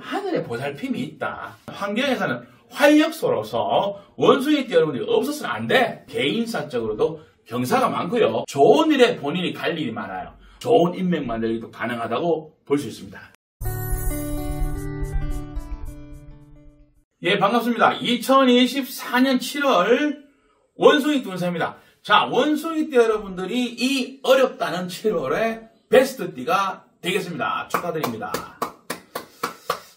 하늘에 보살핌이 있다. 환경에서는 활력소로서 원숭이띠 여러분들이 없어서는 안 돼. 개인사적으로도 경사가 많고요. 좋은 일에 본인이 갈 일이 많아요. 좋은 인맥 만들기도 가능하다고 볼 수 있습니다. 예, 반갑습니다. 2024년 7월 원숭이띠 운세입니다. 자, 원숭이띠 여러분들이 이 어렵다는 7월에 베스트 띠가 되겠습니다. 축하드립니다.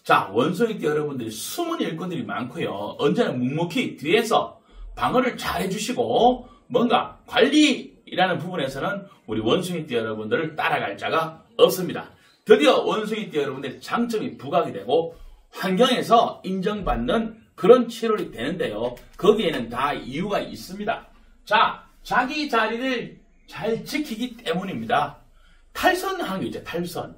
자, 원숭이띠 여러분들이 숨은 일꾼들이 많고요. 언제나 묵묵히 뒤에서 방어를 잘 해주시고 뭔가 관리라는 부분에서는 우리 원숭이띠 여러분들을 따라갈 자가 없습니다. 드디어 원숭이띠 여러분들의 장점이 부각이 되고 환경에서 인정받는 그런 7월이 되는데요. 거기에는 다 이유가 있습니다. 자, 자기 자리를 잘 지키기 때문입니다. 탈선하는 게 있죠. 탈선.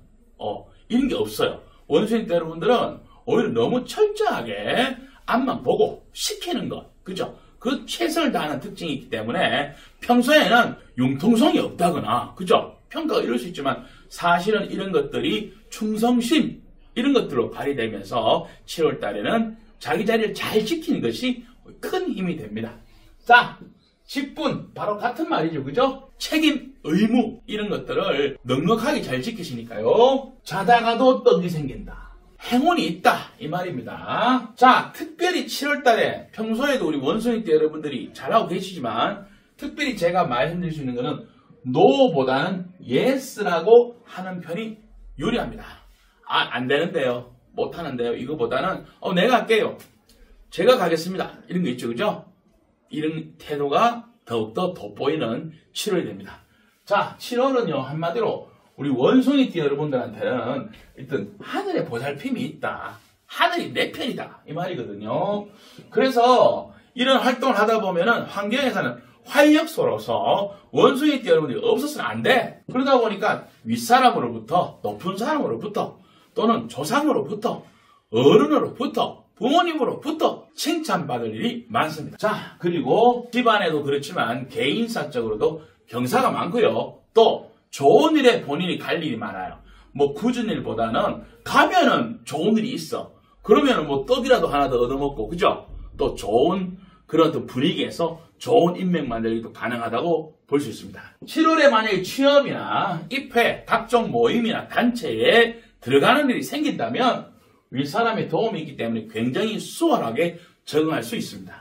이런 게 없어요. 원숭이띠 여러분들은 오히려 너무 철저하게 앞만 보고 시키는 것. 그죠? 그 최선을 다하는 특징이 있기 때문에 평소에는 융통성이 없다거나, 그죠? 평가가 이럴 수 있지만 사실은 이런 것들이 충성심, 이런 것들로 발휘되면서 7월 달에는 자기 자리를 잘 지키는 것이 큰 힘이 됩니다. 자, 직분, 바로 같은 말이죠. 그죠? 책임, 의무, 이런 것들을 넉넉하게 잘 지키시니까요. 자다가도 떡이 생긴다. 행운이 있다. 이 말입니다. 자, 특별히 7월 달에 평소에도 우리 원숭이띠 여러분들이 잘하고 계시지만 특별히 제가 말씀드릴 수 있는 것은 노보다는 yes라고 하는 편이 유리합니다. 안 되는데요. 못 하는데요. 이거보다는 내가 할게요. 제가 가겠습니다. 이런 거 있죠. 그죠? 이런 태도가 더욱더 돋보이는 7월이 됩니다. 자, 7월은요, 한마디로 우리 원숭이띠 여러분들한테는 일단 하늘에 보살핌이 있다. 하늘이 내 편이다. 이 말이거든요. 그래서 이런 활동을 하다 보면은 환경에서는 활력소로서 원숭이띠 여러분들이 없어서는 안 돼. 그러다 보니까 윗사람으로부터, 높은 사람으로부터, 또는 조상으로부터, 어른으로부터, 부모님으로부터 칭찬받을 일이 많습니다. 자, 그리고 집안에도 그렇지만 개인사적으로도 경사가 많고요. 또 좋은 일에 본인이 갈 일이 많아요. 뭐 굳은 일보다는 가면은 좋은 일이 있어. 그러면은 뭐 떡이라도 하나 더 얻어먹고, 그죠? 또 좋은 그런 어떤 분위기에서 좋은 인맥 만들기도 가능하다고 볼 수 있습니다. 7월에 만약에 취업이나 입회, 각종 모임이나 단체에 들어가는 일이 생긴다면 윗사람의 도움이 있기 때문에 굉장히 수월하게 적응할 수 있습니다.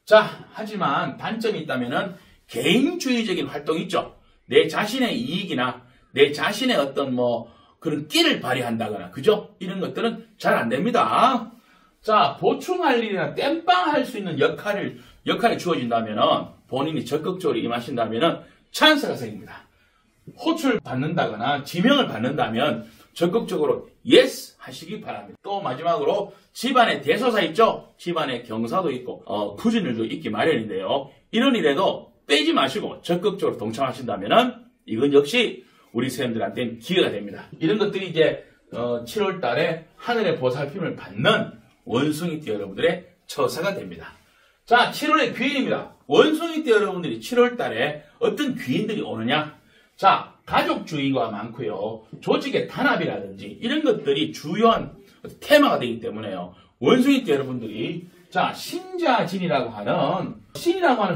자, 하지만 단점이 있다면은 개인주의적인 활동이 있죠. 내 자신의 이익이나 내 자신의 어떤 그런 끼를 발휘한다거나, 그죠? 이런 것들은 잘 안 됩니다. 자, 보충할 일이나 땜빵 할 수 있는 역할이 주어진다면은 본인이 적극적으로 임하신다면은 찬스가 생깁니다. 호출 받는다거나 지명을 받는다면 적극적으로 yes 하시기 바랍니다. 또 마지막으로 집안에 대소사 있죠? 집안에 경사도 있고 굳은 일도 있기 마련인데요. 이런 일에도 빼지 마시고 적극적으로 동참하신다면은 이건 역시 우리 세em들한테는 기회가 됩니다. 이런 것들이 이제 7월 달에 하늘의 보살핌을 받는 원숭이띠 여러분들의 처사가 됩니다. 자, 7월의 귀인입니다. 원숭이띠 여러분들이 7월 달에 어떤 귀인들이 오느냐? 자, 가족주의가 많고요. 조직의 단합이라든지 이런 것들이 주요한 테마가 되기 때문에요. 원숭이띠 여러분들이 자, 신자진이라고 하는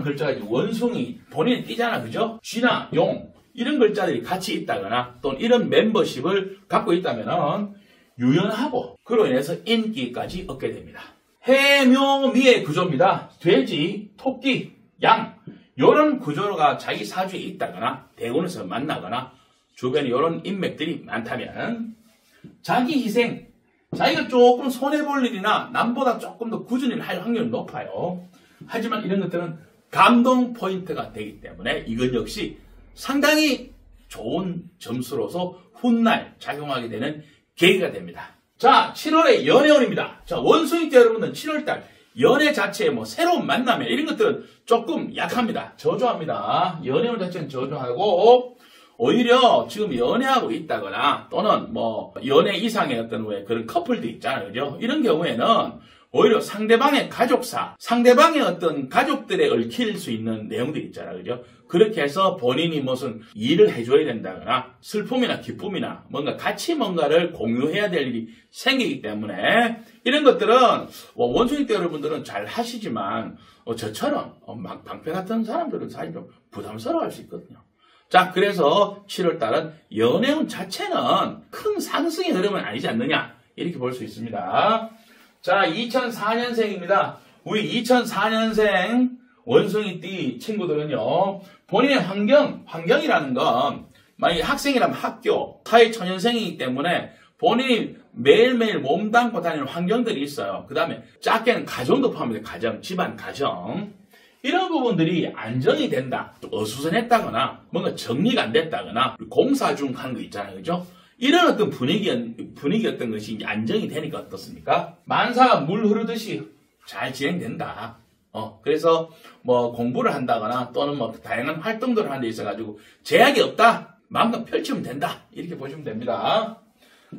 글자가 이제 원숭이 본인이 띠잖아. 그죠? 쥐나 용 이런 글자들이 같이 있다거나 또는 이런 멤버십을 갖고 있다면 유연하고 그로 인해서 인기까지 얻게 됩니다. 해묘미의 구조입니다. 돼지, 토끼, 양 이런 구조가 자기 사주에 있다거나 대운에서 만나거나 주변에 이런 인맥들이 많다면 자기 희생, 자기가 조금 손해볼 일이나 남보다 조금 더 굳은 일을 할 확률이 높아요. 하지만 이런 것들은 감동 포인트가 되기 때문에 이건 역시 상당히 좋은 점수로서 훗날 작용하게 되는 계기가 됩니다. 자, 7월의 연애운입니다. 자, 원숭이띠 여러분은 7월달 연애 자체에 새로운 만남에 이런 것들은 조금 약합니다. 저조합니다. 연애운 자체는 저조하고 오히려 지금 연애하고 있다거나 또는 연애 이상의 어떤 그런 커플들 있잖아요. 그죠? 이런 경우에는 오히려 상대방의 가족사, 상대방의 어떤 가족들에 얽힐 수 있는 내용들이 있잖아요. 그죠? 그렇게 해서 본인이 무슨 일을 해줘야 된다거나 슬픔이나 기쁨이나 뭔가 같이 뭔가를 공유해야 될 일이 생기기 때문에 이런 것들은 원숭이 때 여러분들은 잘 하시지만 저처럼 막 방패 같은 사람들은 사실 좀 부담스러워할 수 있거든요. 자, 그래서 7월달은 연애운 자체는 큰 상승의 흐름은 아니지 않느냐 이렇게 볼 수 있습니다. 자, 2004년생입니다. 우리 2004년생 원숭이띠 친구들은요, 본인의 환경이라는 건, 만약에 학생이라면 학교, 사회초년생이기 때문에 본인이 매일매일 몸담고 다니는 환경들이 있어요. 그 다음에 작게는 가정도 포함합니다. 가정, 집안, 가정. 이런 부분들이 안정이 된다. 좀 어수선했다거나, 뭔가 정리가 안 됐다거나, 공사 중 하는 거 있잖아요. 그죠? 이런 어떤 분위기였던 것이 이제 안정이 되니까 어떻습니까? 만사가 물 흐르듯이 잘 진행된다. 그래서 뭐 공부를 한다거나 또는 뭐 다양한 활동들을 하는 데 있어가지고 제약이 없다. 마음껏 펼치면 된다. 이렇게 보시면 됩니다.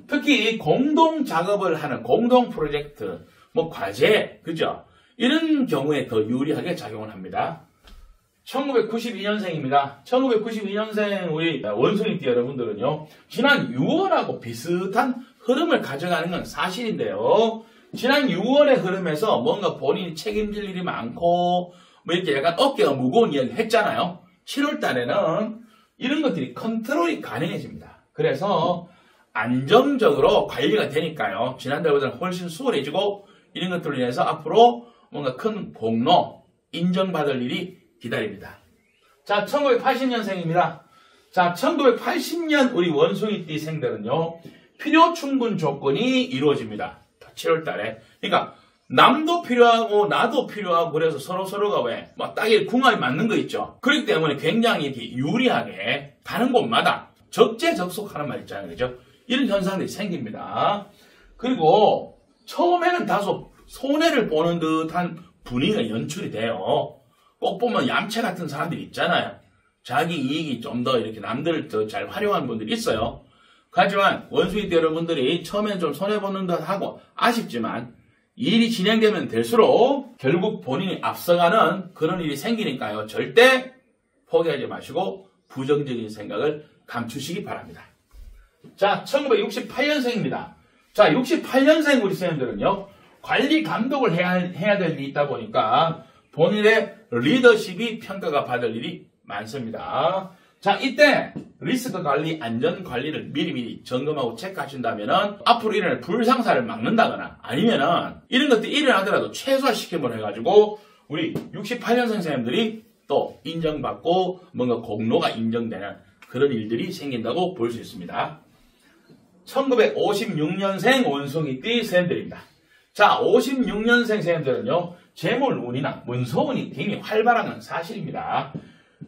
특히 공동 작업을 하는 공동 프로젝트, 뭐 과제, 그죠? 이런 경우에 더 유리하게 작용을 합니다. 1992년생입니다. 1992년생 우리 원숭이띠 여러분들은요, 지난 6월하고 비슷한 흐름을 가져가는 건 사실인데요. 지난 6월의 흐름에서 뭔가 본인이 책임질 일이 많고, 뭐 이렇게 약간 어깨가 무거운 이야기 했잖아요. 7월 달에는 이런 것들이 컨트롤이 가능해집니다. 그래서 안정적으로 관리가 되니까요. 지난달보다는 훨씬 수월해지고, 이런 것들로 인해서 앞으로 뭔가 큰 공로, 인정받을 일이 기다립니다. 자, 1980년생입니다. 자, 1980년 우리 원숭이띠 생들은요, 필요 충분 조건이 이루어집니다. 7월 달에. 그러니까, 남도 필요하고, 나도 필요하고, 그래서 서로가 왜, 막 딱이 궁합이 맞는 거 있죠. 그렇기 때문에 굉장히 이렇게 유리하게 가는 곳마다 적재적소하는 말 있잖아요. 그죠? 이런 현상들이 생깁니다. 그리고, 처음에는 다소 손해를 보는 듯한 분위기가 연출이 돼요. 꼭 보면 얌체 같은 사람들이 있잖아요. 자기 이익이 좀 더 이렇게 남들을 더 잘 활용하는 분들이 있어요. 하지만 원숭이띠 여러분들이 처음엔 좀 손해보는 듯 하고 아쉽지만 일이 진행되면 될수록 결국 본인이 앞서가는 그런 일이 생기니까요. 절대 포기하지 마시고 부정적인 생각을 감추시기 바랍니다. 자, 1968년생입니다. 자, 68년생 우리 선생님들은요, 관리 감독을 해야 될 일이 있다 보니까 본인의 리더십이 평가가 받을 일이 많습니다. 자, 이때 리스크 관리, 안전 관리를 미리미리 점검하고 체크하신다면은 앞으로 일어날 불상사를 막는다거나 아니면은 이런 것들이 일어나더라도 최소화시킴을 해가지고 우리 68년생 선생님들이 또 인정받고 뭔가 공로가 인정되는 그런 일들이 생긴다고 볼 수 있습니다. 1956년생 원숭이띠 선생님들입니다. 자, 56년생 선생님들은요, 재물운이나 문서운이 굉장히 활발한 건 사실입니다.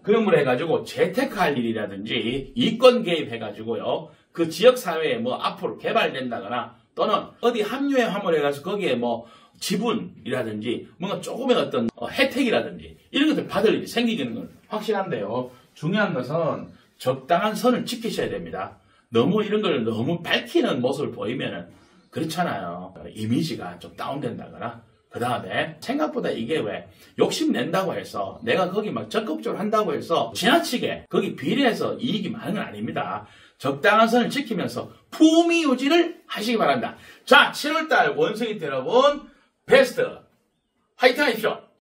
그런 걸 해가지고 재테크할 일이라든지 이권 개입해가지고요, 그 지역사회에 뭐 앞으로 개발된다거나 또는 어디 합류에 화물해가서 거기에 뭐 지분이라든지 뭔가 조금의 어떤 혜택이라든지 이런 것들 받을 일이 생기는 건 확실한데요. 중요한 것은 적당한 선을 지키셔야 됩니다. 너무 이런 걸 너무 밝히는 모습을 보이면은 그렇잖아요. 이미지가 좀 다운된다거나 그 다음에 생각보다 이게 왜 욕심낸다고 해서 내가 거기 막 적극적으로 한다고 해서 지나치게 거기 비례해서 이익이 많은 건 아닙니다. 적당한 선을 지키면서 품위 유지를 하시기 바랍니다. 자, 7월달 원숭이띠 여러분 베스트 화이팅 하십시오.